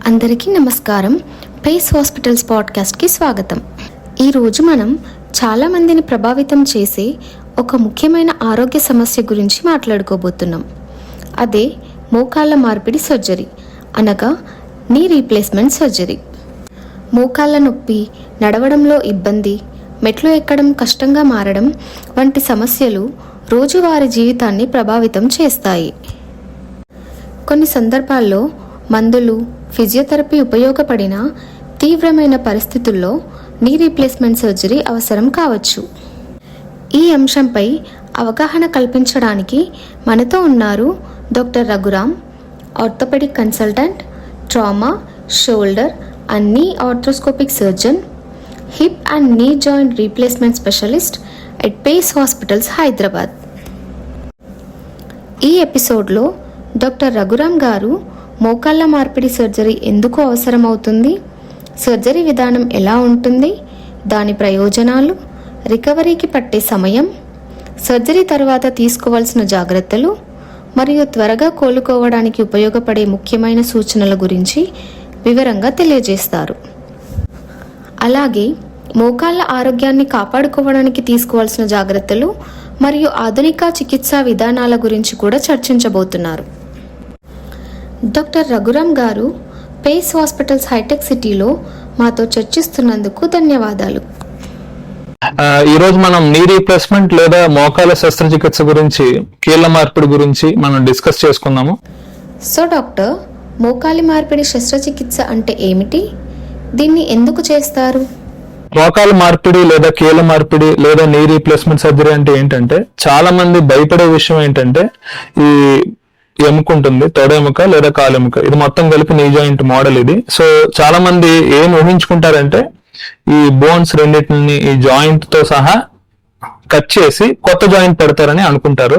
అందరికీ నమస్కారం. Face hospitals పాడ్కాస్ట్కి స్వాగతం. ఈరోజు మనం చాలామందిని ప్రభావితం చేసే ఒక ముఖ్యమైన ఆరోగ్య సమస్య గురించి మాట్లాడుకోబోతున్నాం. అదే మోకాళ్ళ మార్పిడి సర్జరీ, అనగా నీ రీప్లేస్మెంట్ సర్జరీ. మోకాళ్ళ నొప్పి, నడవడంలో ఇబ్బంది, మెట్లు ఎక్కడం కష్టంగా మారడం వంటి సమస్యలు రోజువారీ జీవితాన్ని ప్రభావితం చేస్తాయి. కొన్ని సందర్భాల్లో మందులు, ఫిజియోథెరపీ ఉపయోగపడిన తీవ్రమైన పరిస్థితుల్లో నీ రీప్లేస్మెంట్ సర్జరీ అవసరం కావచ్చు. ఈ అంశంపై అవగాహన కల్పించడానికి మనతో ఉన్నారు doctor Raghuram, orthopaedic consultant, trauma, shoulder and knee arthroscopic surgeon, hip and knee joint replacement specialist at Pace hospitals, Hyderabad. ఈ ఎపిసోడ్లో డాక్టర్ రఘురామ్ గారు మోకాళ్ళ మార్పిడి సర్జరీ ఎందుకు అవసరమవుతుంది, సర్జరీ విధానం ఎలా ఉంటుంది, దాని ప్రయోజనాలు, రికవరీకి పట్టే సమయం, సర్జరీ తర్వాత తీసుకోవాల్సిన జాగ్రత్తలు మరియు త్వరగా కోలుకోవడానికి ఉపయోగపడే ముఖ్యమైన సూచనల గురించి వివరంగా తెలియజేస్తారు. అలాగే మోకాళ్ళ ఆరోగ్యాన్ని కాపాడుకోవడానికి తీసుకోవాల్సిన జాగ్రత్తలు మరియు ఆధునిక చికిత్సా విధానాల గురించి కూడా చర్చించబోతున్నారు. డాక్టర్ రఘురామ్ గారు పేస్ హాస్పిటల్స్ హైటెక్ సిటీలో మాతో చర్చిస్తున్నందుకు ధన్యవాదాలు. ఈరోజు మనం నీ రీప్లేస్మెంట్ లేదా మోకాల శస్త్రచికిత్స గురించి, కీళ్ళ మార్పిడి గురించి మనం డిస్కస్ చేసుకుందాము. సో డాక్టర్, మోకాలి మార్పిడి శస్త్రచికిత్స అంటే ఏమిటి, దీన్ని ఎందుకు చేస్తారు? మోకాల మార్పిడి లేదా కీళ్ళ మార్పిడి లేదా నీ రీప్లేస్మెంట్ సర్జరీ అంటే ఏంటంటే, చాలా మంది భయపడే విషయం ఏంటంటే, ఈ ఎముక ఉంటుంది, తొడ ఎముక లేదా కాలెముక, ఇది మొత్తం కలిపి నీ జాయింట్ మోడల్ ఇది. సో చాలా మంది ఏం ఊహించుకుంటారంటే, ఈ బోన్స్ రెండింటిని ఈ జాయింట్ తో సహా కట్ చేసి కొత్త జాయింట్ పెడతారని అనుకుంటారు.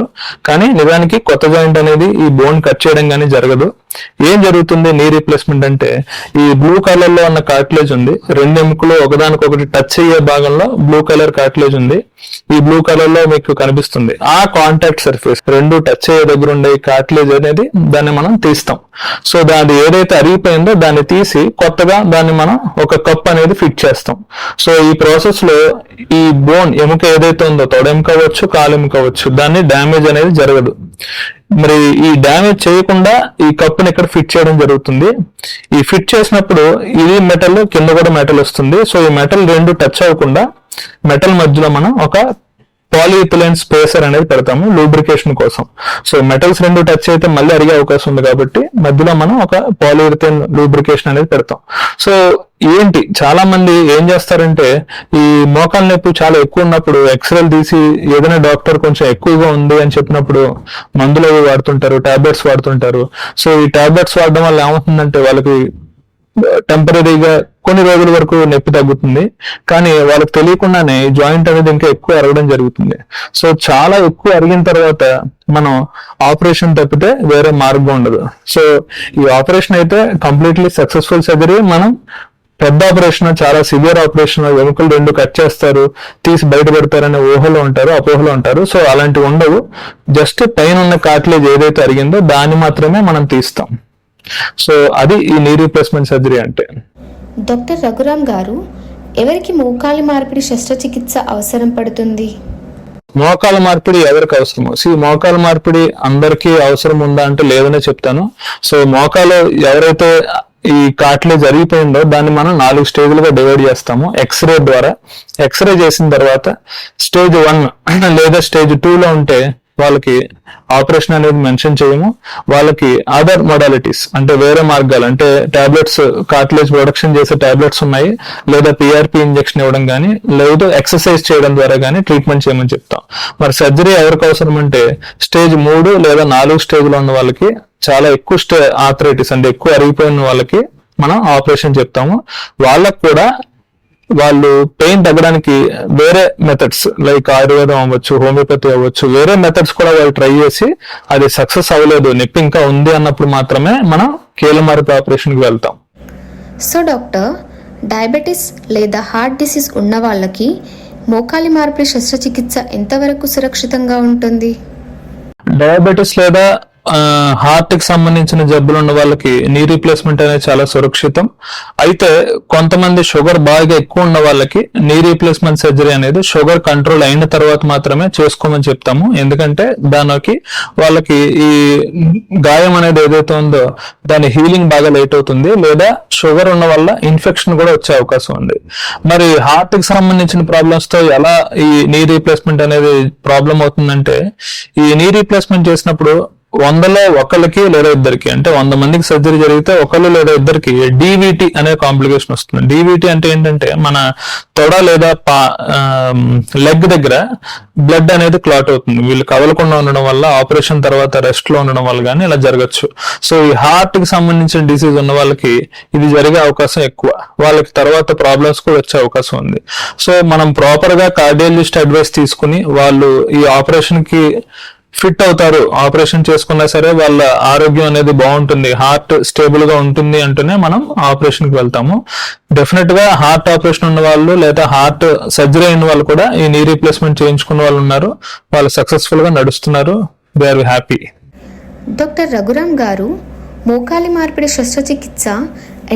కానీ నిజానికి కొత్త జాయింట్ అనేది ఈ బోన్ కట్ చేయడం కానీ జరగదు. ఏం జరుగుతుంది నీ రీప్లేస్మెంట్ అంటే, ఈ బ్లూ కలర్ లో ఉన్న కార్టిలేజ్ ఉంది, రెండు ఎముకలు ఒకదానికొకటి టచ్ అయ్యే భాగంలో బ్లూ కలర్ కార్టిలేజ్ ఉంది. ఈ బ్లూ కలర్ లో మీకు కనిపిస్తుంది ఆ కాంటాక్ట్ సర్ఫేస్, రెండు టచ్ అయ్యే దగ్గర ఉండే కార్టిలేజ్ అనేది, దాన్ని మనం తీస్తాం. సో దాని ఏదైతే అరిగిపోయిందో దాన్ని తీసి కొత్తగా దాన్ని మనం ఒక కప్ అనేది ఫిట్ చేస్తాం. సో ఈ ప్రాసెస్ లో ఈ బోన్ ఎముక ఏదైతే ఉందో, తొడ ఎముక అవ్వచ్చు, కాలెముక అవ్వచ్చు, దాన్ని డ్యామేజ్ అనేది జరగదు. మరి ఈ డ్యామేజ్ చేయకుండా ఈ కప్పుని ఇక్కడ ఫిట్ చేయడం జరుగుతుంది. ఈ ఫిట్ చేసినప్పుడు ఇది మెటల్, కింద కూడా మెటల్ వస్తుంది. సో ఈ మెటల్ రెండు టచ్ అవ్వకుండా మెటల్ మధ్యలో మనం ఒక పాలిఇథిలీన్ స్పేసర్ అనేది పెడతాము లూబ్రికేషన్ కోసం. సో మెటల్స్ రెండు టచ్ అయితే మళ్ళీ అరిగే అవకాశం ఉంది కాబట్టి మధ్యలో మనం ఒక పాలిఇథిలీన్ లూబ్రికేషన్ అనేది పెడతాం. సో ఏంటి, చాలా మంది ఏం చేస్తారంటే, ఈ మోకాళ్ళ నొప్పి చాలా ఎక్కువ ఉన్నప్పుడు ఎక్స్రేలు తీసి ఏదైనా డాక్టర్ కొంచెం ఎక్కువగా ఉంది అని చెప్పినప్పుడు మందులు వాడుతుంటారు, టాబ్లెట్స్ వాడుతుంటారు. సో ఈ టాబ్లెట్స్ వాడడం వల్ల ఏమవుతుందంటే, వాళ్ళకి టెంపరీగా కొన్ని రోజుల వరకు నొప్పి తగ్గుతుంది, కానీ వాళ్ళకి తెలియకుండానే జాయింట్ అనేది ఇంకా ఎక్కువ అరగడం జరుగుతుంది. సో చాలా ఎక్కువ అరిగిన తర్వాత మనం ఆపరేషన్ తప్పితే వేరే మార్గం ఉండదు. సో ఈ ఆపరేషన్ అయితే కంప్లీట్లీ సక్సెస్ఫుల్ సర్జరీ. మనం పెద్ద ఆపరేషన్, చాలా సివియర్ ఆపరేషన్, ఎముకలు రెండు కట్ చేస్తారు, తీసి బయట పెడతారనే ఊహలో ఉంటారు, అపోహలో ఉంటారు. సో అలాంటివి ఉండవు. జస్ట్ పైన ఉన్న కార్టిలేజ్ ఏదైతే అరిగిందో దాన్ని మాత్రమే మనం తీస్తాం. సో అది ఈ నీ రీప్లేస్మెంట్ సర్జరీ అంటే. డాక్టర్ రఘురామ్ గారు, ఎవరికి మోకాలి మార్పిడి శస్త్రచికిత్స అవసరం పడుతుంది? మోకాల మార్పిడి ఎవరికి అవసరమో, మోకాల మార్పిడి అందరికీ అవసరం ఉందా అంటే లేదనే చెప్తాను. సో మోకాలు ఎవరైతే ఈ కార్టిలేజ్ అరిగిపోయిందో దాన్ని మనం 4 స్టేజ్లుగా డివైడ్ చేస్తాము ఎక్స్రే ద్వారా. ఎక్స్రే చేసిన తర్వాత స్టేజ్ 1 లేదా స్టేజ్ 2లో ఉంటే వాళ్ళకి ఆపరేషన్ అనేది మెన్షన్ చేయము. వాళ్ళకి అదర్ మొడాలిటీస్ అంటే వేరే మార్గాలు, అంటే టాబ్లెట్స్, కార్టిలేజ్ ప్రొడక్షన్ చేసే టాబ్లెట్స్ ఉన్నాయి, లేదా పిఆర్పి ఇంజెక్షన్ ఇవ్వడం కానీ, లేదా ఎక్సర్సైజ్ చేయడం ద్వారా కానీ ట్రీట్మెంట్ చేయమని చెప్తాం. మరి సర్జరీ ఎవరికి అవసరం అంటే, స్టేజ్ 3 లేదా 4 స్టేజ్లో ఉన్న వాళ్ళకి, చాలా ఎక్కువ ఆర్థరైటిస్ అంటే ఎక్కువ అరిగిపోయిన వాళ్ళకి మనం ఆపరేషన్ చెప్తాము. వాళ్ళకు కూడా వాళ్ళు పెయిన్ తగ్గడానికి వేరే మెథడ్స్ లైక్ ఆయుర్వేదం అవ్వచ్చు, హోమియోపతి అవ్వచ్చు, వేరే మెథడ్స్ కూడా వాళ్ళు ట్రై చేసి అది సక్సెస్ అవ్వలేదు, నొప్పి ఇంకా ఉంది అన్నప్పుడు మాత్రమే మనం కీళ్ళ మార్పిడి ఆపరేషన్కి వెళ్తాం. సో డాక్టర్, డయాబెటీస్ లేదా హార్ట్ డిసీజ్ ఉన్న వాళ్ళకి మోకాలి మార్పిడి శస్త్రచికిత్స ఎంతవరకు సురక్షితంగా ఉంటుంది? డయాబెటీస్ లేదా హార్ట్ కి సంబంధించిన జబ్బులు ఉన్న వాళ్ళకి నీ రీప్లేస్మెంట్ అనేది చాలా సురక్షితం. అయితే కొంతమంది షుగర్ బాగా ఎక్కువ ఉన్న వాళ్ళకి నీ రీప్లేస్మెంట్ సర్జరీ అనేది షుగర్ కంట్రోల్ అయిన తర్వాత మాత్రమే చేసుకోమని చెప్తాము. ఎందుకంటే దానికి వాళ్ళకి ఈ గాయం అనేది ఏదైతే ఉందో దాని హీలింగ్ బాగా లేట్ అవుతుంది, లేదా షుగర్ ఉన్న వల్ల ఇన్ఫెక్షన్ కూడా వచ్చే అవకాశం ఉంది. మరి హార్ట్ కి సంబంధించిన ప్రాబ్లమ్స్ తో ఎలా ఈ నీ రీప్లేస్మెంట్ అనేది ప్రాబ్లం అవుతుందంటే, ఈ నీ రీప్లేస్మెంట్ చేసినప్పుడు 100లో ఒకళ్ళకి లేదా ఇద్దరికి, అంటే 100 మందికి సర్జరీ జరిగితే ఒకళ్ళు లేదా ఇద్దరికి డీవీటీ అనే కాంప్లికేషన్ వస్తుంది. డీవీటీ అంటే ఏంటంటే మన తొడ లేదా లెగ్ దగ్గర బ్లడ్ అనేది క్లాట్ అవుతుంది. వీళ్ళు కదలకుండా ఉండడం వల్ల, ఆపరేషన్ తర్వాత రెస్ట్ లో ఉండడం వల్ల కానీ ఇలా జరగచ్చు. సో ఈ హార్ట్ కి సంబంధించిన డిసీజ్ ఉన్న వాళ్ళకి ఇది జరిగే అవకాశం ఎక్కువ. వాళ్ళకి తర్వాత ప్రాబ్లమ్స్ కూడా వచ్చే అవకాశం ఉంది. సో మనం ప్రాపర్ గా కార్డియాలజిస్ట్ అడ్వైస్ తీసుకుని వాళ్ళు ఈ ఆపరేషన్ కి ఫిట్ అవుతారు, ఆపరేషన్ చేసుకున్నా సరే వాళ్ళ ఆరోగ్యం అనేది బాగుంటుంది, హార్ట్ స్టేబుల్ గా ఉంటుంది అంటూనే మనం ఆపరేషన్ కి వెళ్తాము. డెఫినెట్ గా హార్ట్ ఆపరేషన్ ఉన్న వాళ్ళు లేదా హార్ట్ సర్జరీ అయిన వాళ్ళు కూడా ఈ నీ రీప్లేస్మెంట్ చేయించుకున్న వాళ్ళు ఉన్నారు. వాళ్ళు సక్సెస్ఫుల్ గా నడుస్తున్నారు. They are happy. Doctor Raghuram garu, మోకాలి మార్పిడి శస్త్రచికిత్స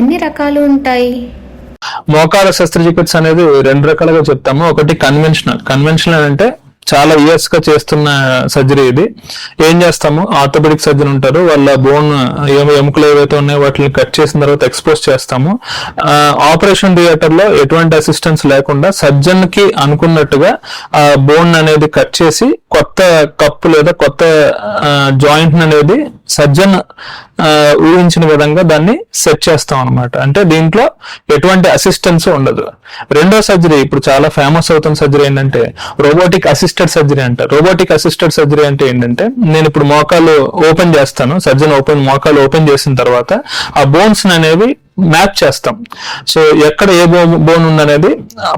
ఎన్ని రకాలు ఉంటాయి? మోకాల శస్త్రచికిత్స అనేది 2 రకాలుగా చెప్తాము. ఒకటి కన్వెన్షనల్ అంటే చాలా ఇయర్స్ గా చేస్తున్న సర్జరీ. ఇది ఏం చేస్తాము, ఆర్థోపెడిక్ సర్జన్ ఉంటారు, వాళ్ళ బోన్ ఎముకలు ఏవైతే ఉన్నాయో వాటిని కట్ చేసిన తర్వాత ఎక్స్పోజ్ చేస్తాము. ఆపరేషన్ థియేటర్ లో ఎటువంటి అసిస్టెన్స్ లేకుండా సర్జన్ కి అనుకున్నట్టుగా ఆ బోన్ అనేది కట్ చేసి కొత్త కప్పు లేదా కొత్త జాయింట్ అనేది సర్జన్ ఊహించిన విధంగా దాన్ని సెట్ చేస్తాం అనమాట. అంటే దీంట్లో ఎటువంటి అసిస్టెన్స్ ఉండదు. రెండో సర్జరీ ఇప్పుడు చాలా ఫేమస్ అవుతున్న సర్జరీ ఏంటంటే రోబోటిక్ అసిస్టెడ్ సర్జరీ అంటారు. రోబోటిక్ అసిస్టెడ్ సర్జరీ అంటే ఏంటంటే, నేను ఇప్పుడు మోకాలు ఓపెన్ చేస్తాను, సర్జన్ మోకాలు ఓపెన్ చేసిన తర్వాత ఆ బోన్స్ అనేవి మ్యాప్ చేస్తాం. సో ఎక్కడ ఏ బోన్ ఉందనేది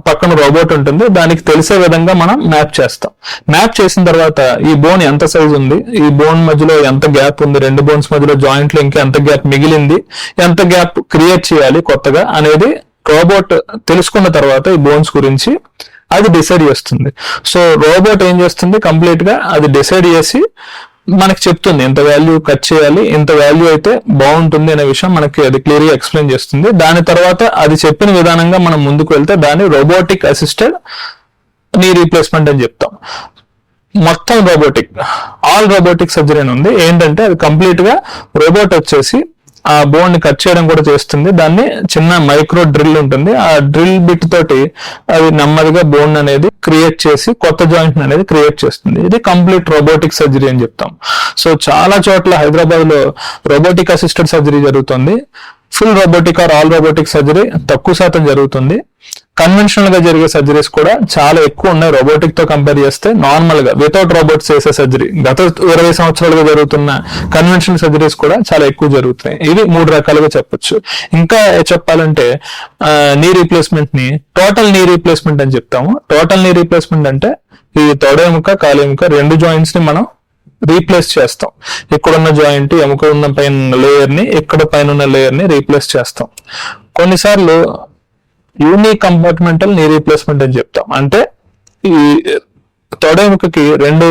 పక్కన రోబోట్ ఉంటుంది, దానికి తెలిసే విధంగా మనం మ్యాప్ చేస్తాం. మ్యాప్ చేసిన తర్వాత ఈ బోన్ ఎంత సైజ్ ఉంది, ఈ బోన్ మధ్యలో ఎంత గ్యాప్ ఉంది, 2 బోన్స్ మధ్యలో జాయింట్లు ఇంకా ఎంత గ్యాప్ మిగిలింది, ఎంత గ్యాప్ క్రియేట్ చేయాలి కొత్తగా అనేది రోబోట్ తెలుసుకున్న తర్వాత ఈ బోన్స్ గురించి అది డిసైడ్ చేస్తుంది. సో రోబోట్ ఏం చేస్తుంది, కంప్లీట్ గా అది డిసైడ్ చేసి మనకి చెప్తుంది ఎంత వాల్యూ కట్ చేయాలి, ఎంత వాల్యూ అయితే బాగుంటుంది అనే విషయం మనకి అది క్లియర్ గా ఎక్స్ప్లెయిన్ చేస్తుంది. దాని తర్వాత అది చెప్పిన విధానంగా మనం ముందుకు వెళ్తే దాన్ని రోబోటిక్ అసిస్టెడ్ నీ రీప్లేస్మెంట్ అని చెప్తాం. మొత్తం ఆల్ రోబోటిక్ సర్జరీ అని ఉంది. ఏంటంటే అది కంప్లీట్ గా రోబోట్ వచ్చేసి ఆ బోన్ ని కట్ చేయడం కూడా చేస్తుంది. దాన్ని చిన్న మైక్రో డ్రిల్ ఉంటుంది, ఆ డ్రిల్ బిట్ తోటి అది నెమ్మదిగా బోన్ అనేది క్రియేట్ చేసి కొత్త జాయింట్ అనేది క్రియేట్ చేస్తుంది. ఇది కంప్లీట్ రోబోటిక్ సర్జరీ అని చెప్తాం. సో చాలా చోట్ల హైదరాబాద్ లో రోబోటిక్ అసిస్టెడ్ సర్జరీ జరుగుతుంది. Full robotic or all robotic surgery తక్కువ శాతం జరుగుతుంది. కన్వెన్షనల్ గా జరిగే సర్జరీస్ కూడా చాలా ఎక్కువ ఉన్నాయి రోబోటిక్ తో కంపేర్ చేస్తే. నార్మల్ గా వితౌట్ రోబోట్స్ చేసే సర్జరీ గత 20 సంవత్సరాలుగా జరుగుతున్న కన్వెన్షనల్ సర్జరీస్ కూడా చాలా ఎక్కువ జరుగుతున్నాయి. ఇవి 3 రకాలుగా చెప్పొచ్చు. ఇంకా చెప్పాలంటే నీ రీప్లేస్మెంట్ ని టోటల్ నీ రీప్లేస్మెంట్ అని చెప్తాము. టోటల్ నీ రీప్లేస్మెంట్ అంటే ఈ తొడ ఎముక, కాలు ఎముక 2 జాయింట్స్ ని మనం రీప్లేస్ చేస్తాం. ఇక్కడున్న జాయింట్, ఎముక ఉన్న పైన లేయర్ ని, ఇక్కడ పైన ఉన్న లేయర్ ని రీప్లేస్ చేస్తాం. కొన్నిసార్లు యూనిక్ కంపార్ట్మెంటల్ నీ రీప్లేస్మెంట్ అని చెప్తాం. అంటే ఈ తొడ ఎముకకి 2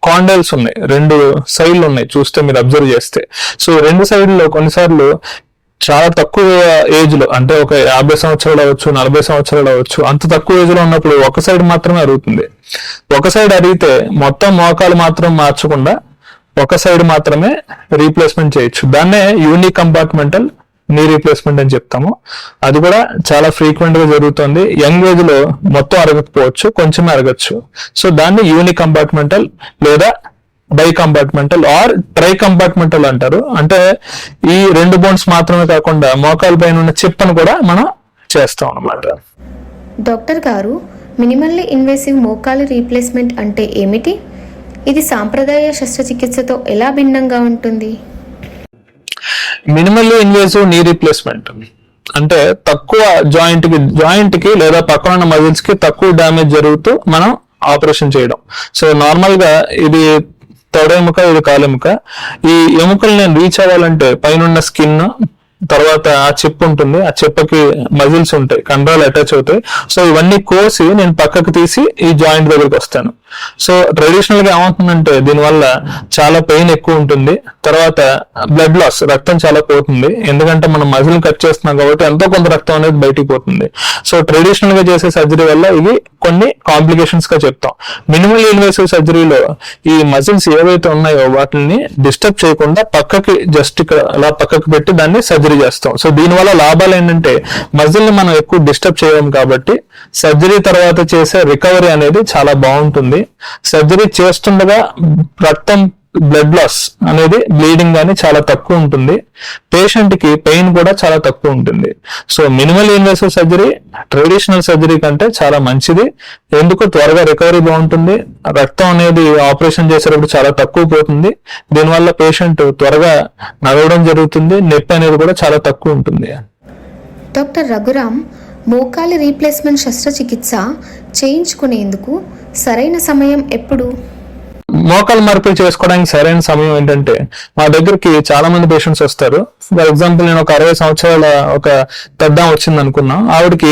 కాండైల్స్ ఉన్నాయి, 2 సైడ్లు ఉన్నాయి చూస్తే మీరు అబ్జర్వ్ చేస్తే. సో 2 సైడ్లో కొన్నిసార్లు చాలా తక్కువ ఏజ్ లో, అంటే ఒక 50 సంవత్సరాలు అవ్వచ్చు, 40 సంవత్సరాలు అవ్వచ్చు, అంత తక్కువ ఏజ్ లో ఉన్నప్పుడు ఒక సైడ్ మాత్రమే అరుగుతుంది. ఒక సైడ్ అరిగితే మొత్తం మోకాలు మాత్రం మార్చకుండా ఒక సైడ్ మాత్రమే రీప్లేస్మెంట్ చేయొచ్చు. దాన్నే యూనిక్ కంపార్ట్మెంటల్ నీ రీప్లేస్మెంట్ అని చెప్తాము. అది కూడా చాలా ఫ్రీక్వెంట్ గా జరుగుతుంది. యంగ్ ఏజ్ లో మొత్తం అరగకపోవచ్చు, కొంచెమే అరగచ్చు. సో దాన్ని యూనిక్ కంపార్ట్మెంటల్ లేదా bicompartmental or tricompartmental అంటారు. అంటే ఈ 2 బోన్స్ మాత్రమే కాకుండా మోకాలు పైన ఉన్న చిప్పను కూడా మనం చేస్తాం అన్నమాట. డాక్టర్ గారు, మినిమల్లీ ఇన్వేసివ్ మోకాలి రీప్లేస్మెంట్ అంటే ఏమిటి? ఇది సాంప్రదాయ శస్త్రచికిత్సతో ఎలా భిన్నంగా ఉంటుంది? మినిమల్లీ ఇన్వేసివ్ నీ రీప్లేస్మెంట్ అంటే తక్కువ జాయింట్ కి లేదా పక్కన ఉన్న మజిల్స్ కి తక్కువ డ్యామేజ్ జరుగుతూ మనం ఆపరేషన్ చేయడం. సో నార్మల్ గా ఇది తొడ ఎముక, ఇది కాలెముక. ఈ ఎముకలు నేను రీచ్ అవ్వాలంటే పైన స్కిన్, తర్వాత ఆ చిప్ ఉంటుంది, ఆ చిప్పకి మజిల్స్ ఉంటాయి, కండరాలు అటాచ్ అవుతాయి. సో ఇవన్నీ కోసి నేను పక్కకు తీసి ఈ జాయింట్ దగ్గరికి వస్తాను. సో ట్రెడిషనల్ గా ఏమవుతుందంటే దీనివల్ల చాలా పెయిన్ ఎక్కువ ఉంటుంది, తర్వాత బ్లడ్ లాస్, రక్తం చాలా పోతుంది, ఎందుకంటే మనం మజిల్ కట్ చేస్తున్నాం కాబట్టి ఎంతో కొంత రక్తం అనేది బయటికి పోతుంది. సో ట్రెడిషనల్ గా చేసే సర్జరీ వల్ల ఇవి కొన్ని కాంప్లికేషన్స్ గా చెప్తాం. మినిమల్ ఇన్వేసివ్ సర్జరీలో ఈ మజిల్స్ ఏవైతే ఉన్నాయో వాటిని డిస్టర్బ్ చేయకుండా పక్కకి జస్ట్ ఇక్కడ అలా పక్కకి పెట్టి దాన్ని సర్జరీ చేస్తాం. సో దీనివల్ల లాభాలు ఏంటంటే మజిల్ ని మనం ఎక్కువ డిస్టర్బ్ చేయము కాబట్టి సర్జరీ తర్వాత చేసే రికవరీ అనేది చాలా బాగుంటుంది. సర్జరీ చేస్తుండగా రక్తం బ్లడ్ లాస్ అనేది, బ్లీడింగ్ కానీ చాలా తక్కువ ఉంటుంది, పేషెంట్ కి పెయిన్ కూడా చాలా తక్కువ ఉంటుంది. So minimal invasive surgery traditional surgery కంటే చాలా మంచిది. ఎందుకు త్వరగా రికవరీ బాగుంటుంది, రక్తం అనేది ఆపరేషన్ చేసేటప్పుడు చాలా తక్కువ పోతుంది, దీనివల్ల పేషెంట్ త్వరగా నడవడం జరుగుతుంది, నొప్పి అనేది కూడా చాలా తక్కువ ఉంటుంది. డాక్టర్ రఘురామ్, మోకాలి రీప్లేస్మెంట్ శస్త్రచికిత్స చేయించుకునేందుకు సరైన సమయం ఎప్పుడు? మోకాలు మార్పిడి చేసుకోవడానికి సరైన సమయం ఏంటంటే, మా దగ్గరికి చాలా మంది పేషెంట్స్ వస్తారు. ఫర్ ఎగ్జాంపుల్ నేను ఒక 60 సంవత్సరాల ఒక పెద్ద వచ్చింది అనుకున్నాం, ఆవిడకి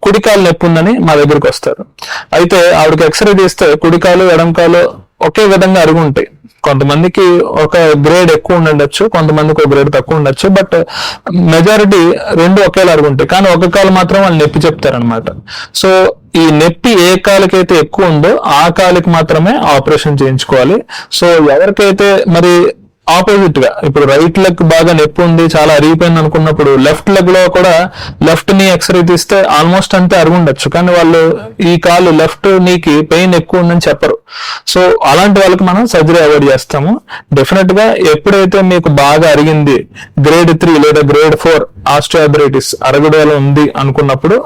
కుడికాలు నొప్పి ఉందని మా దగ్గరికి వస్తారు. అయితే ఆవిడకి ఎక్స్రే తీస్తే కుడికాలు ఎడంకాలు ఒకే విధంగా అరిగి ఉంటాయి. కొంతమందికి ఒక గ్రేడ్ ఎక్కువ ఉండొచ్చు, కొంతమందికి ఒక గ్రేడ్ తక్కువ ఉండొచ్చు, బట్ మెజారిటీ రెండు ఒకేలా అరుగుంటాయి. కానీ ఒక కాలు మాత్రం వాళ్ళు నొప్పి చెప్తారనమాట. సో ఈ నొప్పి ఏ కాలుకైతే ఎక్కువ ఉందో ఆ కాలుకి మాత్రమే ఆపరేషన్ చేయించుకోవాలి. సో ఎవరికైతే మరి ఆపోజిట్ గా ఇప్పుడు రైట్ లెగ్ బాగా నొప్పి ఉంది, చాలా అరిగిపోయింది అనుకున్నప్పుడు లెఫ్ట్ లెగ్ లో కూడా లెఫ్ట్ నీ ఎక్స్రే తీస్తే ఆల్మోస్ట్ అంతే అరుగుండొచ్చు, కానీ వాళ్ళు ఈ కాలు లెఫ్ట్ నీకి పెయిన్ ఎక్కువ ఉందని చెప్పరు. సో అలాంటి వాళ్ళకి మనం సర్జరీ అవాయిడ్ చేస్తాము. డెఫినెట్ గా ఎప్పుడైతే మీకు బాగా అరిగింది, గ్రేడ్ 3 లేదా గ్రేడ్ 4 ఆస్టియోఆర్థరైటిస్ అరగడలో ఉంది అనుకున్నప్పుడు,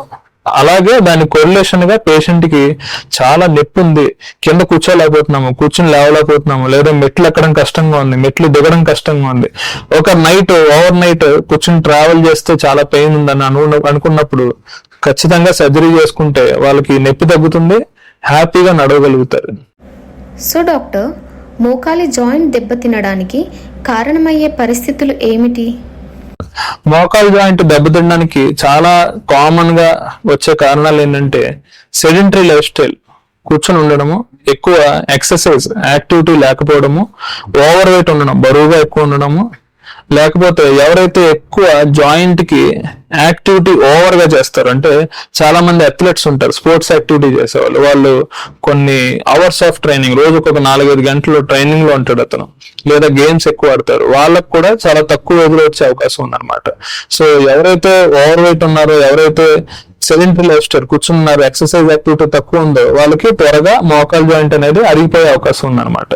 అలాగే దాని కొరిలేషన్ గా పేషెంట్ కి చాలా నొప్పి ఉంది, కింద కూర్చోలేకపోతున్నాము, కూర్చుని లేవలేకపోతున్నాము, లేదా మెట్లు ఎక్కడం కష్టంగా ఉంది, మెట్లు దిగడం కష్టంగా ఉంది, ఒక నైట్ ఓవర్ నైట్ కూర్చుని ట్రావెల్ చేస్తే చాలా పెయిన్ ఉందని అనుకున్నప్పుడు ఖచ్చితంగా సర్జరీ చేసుకుంటే వాళ్ళకి నొప్పి తగ్గుతుంది, హ్యాపీగా నడవగలుగుతారు. సో డాక్టర్, మోకాలి జాయింట్ దెబ్బతినడానికి కారణమయ్యే పరిస్థితులు ఏమిటి? మోకాలు జాయింట్ దెబ్బతినడానికి చాలా కామన్ గా వచ్చే కారణాలు ఏంటంటే సెడెంటరీ లైఫ్ స్టైల్, కూర్చొని ఉండడము, ఎక్కువ ఎక్సర్సైజ్ యాక్టివిటీ లేకపోవడము, ఓవర్ వెయిట్ ఉండడం, బరువుగా ఎక్కువ ఉండడము, లేకపోతే ఎవరైతే ఎక్కువ జాయింట్ కి యాక్టివిటీ ఓవర్ గా చేస్తారు, అంటే చాలా మంది అథ్లెట్స్ ఉంటారు స్పోర్ట్స్ యాక్టివిటీ చేసేవాళ్ళు, వాళ్ళు కొన్ని అవర్స్ ఆఫ్ ట్రైనింగ్, రోజుకు ఒక 4-5 గంటలు ట్రైనింగ్ లో ఉంటాడు అతను, లేదా గేమ్స్ ఎక్కువ ఆడతారు, వాళ్ళకు కూడా చాలా తక్కువ ఏజ్లో వచ్చే అవకాశం ఉందన్నమాట. సో ఎవరైతే ఓవర్ వెయిట్ ఉన్నారో, ఎవరైతే సెడెంటరీ లైఫ్ స్టైల్ కూర్చున్నారు, ఎక్సర్సైజ్ యాక్టివిటీ తక్కువ ఉందో వాళ్ళకి త్వరగా మోకాలు జాయింట్ అనేది అరిగిపోయే అవకాశం ఉందన్నమాట.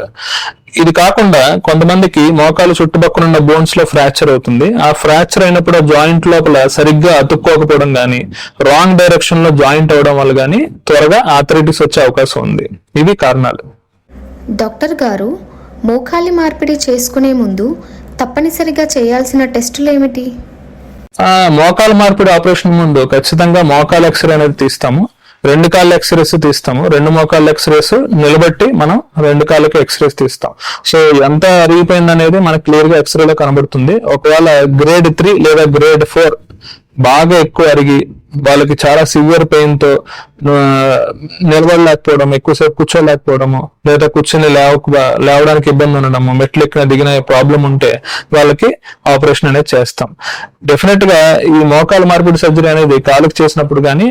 ఇది కాకుండా కొంతమందికి మోకాలు చుట్టుపక్కల ఉన్న బోన్స్ లో ఫ్రాక్చర్ అవుతుంది. ఆ ఫ్రాక్చర్ అయినప్పుడు ఆ జాయింట్ లోపల సరిగ్గా అతుక్కోకపోవడం గానీ, రాంగ్ డైరెక్షన్ లో జాయింట్ అవడం వల్ల గానీ త్వరగా ఆర్థరైటిస్ వచ్చే అవకాశం ఉంది. ఇవి కారణాలు. డాక్టర్ గారు, మోకాలి మార్పిడి చేసుకునే ముందు తప్పనిసరిగా చేయాల్సిన టెస్టులు ఏమిటి? మోకాలు మార్పిడి ఆపరేషన్ ముందు ఖచ్చితంగా మోకాలు ఎక్స్రే అనేది తీస్తాము, 2 కాళ్ళ ఎక్స్రేస్ తీస్తాము, 2 మోకాళ్ళ ఎక్స్రేస్ నిలబెట్టి మనం 2 కాళ్ళకి ఎక్స్రేస్ తీస్తాం. సో ఎంత అరిగిపోయింది అనేది మనకు క్లియర్ గా ఎక్స్రేలో కనబడుతుంది. ఒకవేళ గ్రేడ్ 3 లేదా గ్రేడ్ 4 బాగా ఎక్కువ అరిగి వాళ్ళకి చాలా సివియర్ పెయిన్ తో నిలబడలేకపోవడం, ఎక్కువసేపు కూర్చోలేకపోవడము, లేదా కూర్చొని లేవడానికి ఇబ్బంది ఉండడము, మెట్లు ఎక్కిన దిగిన ప్రాబ్లం ఉంటే వాళ్ళకి ఆపరేషన్ అనేది చేస్తాం. డెఫినెట్ గా ఈ మోకాలు మార్పిడి సర్జరీ అనేది కాలుకి చేసినప్పుడు కానీ